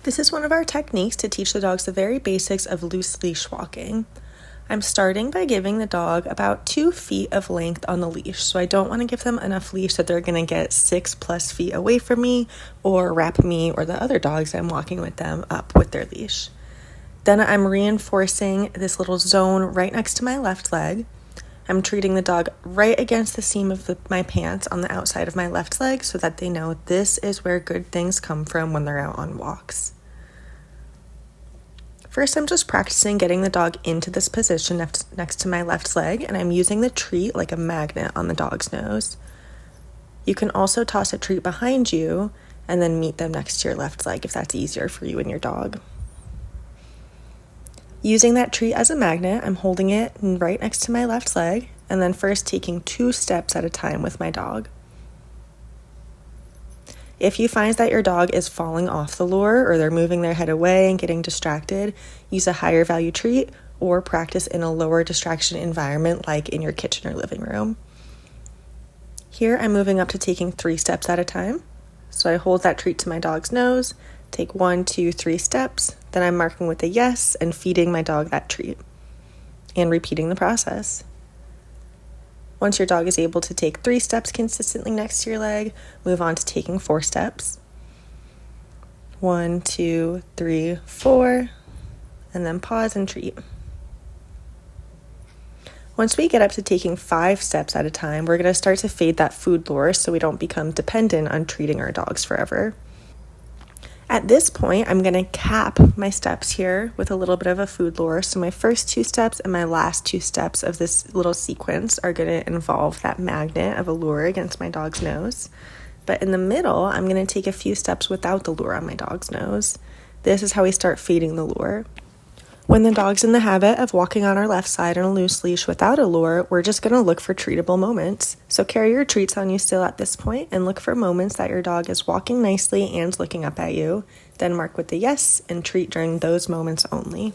This is one of our techniques to teach the dogs the very basics of loose leash walking. I'm starting by giving the dog about 2 feet of length on the leash, so I don't want to give them enough leash that they're going to get 6+ feet away from me or wrap me or the other dogs I'm walking with them up with their leash. Then I'm reinforcing this little zone right next to my left leg. I'm treating the dog right against the seam of my pants on the outside of my left leg so that they know this is where good things come from when they're out on walks. First, I'm just practicing getting the dog into this position next to my left leg, and I'm using the treat like a magnet on the dog's nose. You can also toss a treat behind you and then meet them next to your left leg if that's easier for you and your dog. Using that treat as a magnet, I'm holding it right next to my left leg, and then first taking 2 steps at a time with my dog. If you find that your dog is falling off the lure or they're moving their head away and getting distracted, use a higher value treat or practice in a lower distraction environment like in your kitchen or living room. Here I'm moving up to taking 3 steps at a time. So I hold that treat to my dog's nose, take 1, 2, 3 steps, then I'm marking with a yes and feeding my dog that treat and repeating the process. Once your dog is able to take 3 steps consistently next to your leg, move on to taking 4 steps. 1, 2, 3, 4, and then pause and treat. Once we get up to taking 5 steps at a time, we're going to start to fade that food lure so we don't become dependent on treating our dogs forever. At this point, I'm going to cap my steps here with a little bit of a food lure. So my first 2 steps and my last 2 steps of this little sequence are going to involve that magnet of a lure against my dog's nose. But in the middle, I'm going to take a few steps without the lure on my dog's nose. This is how we start fading the lure. When the dog's in the habit of walking on our left side on a loose leash without a lure, we're just going to look for treatable moments. So carry your treats on you still at this point and look for moments that your dog is walking nicely and looking up at you. Then mark with the yes and treat during those moments only.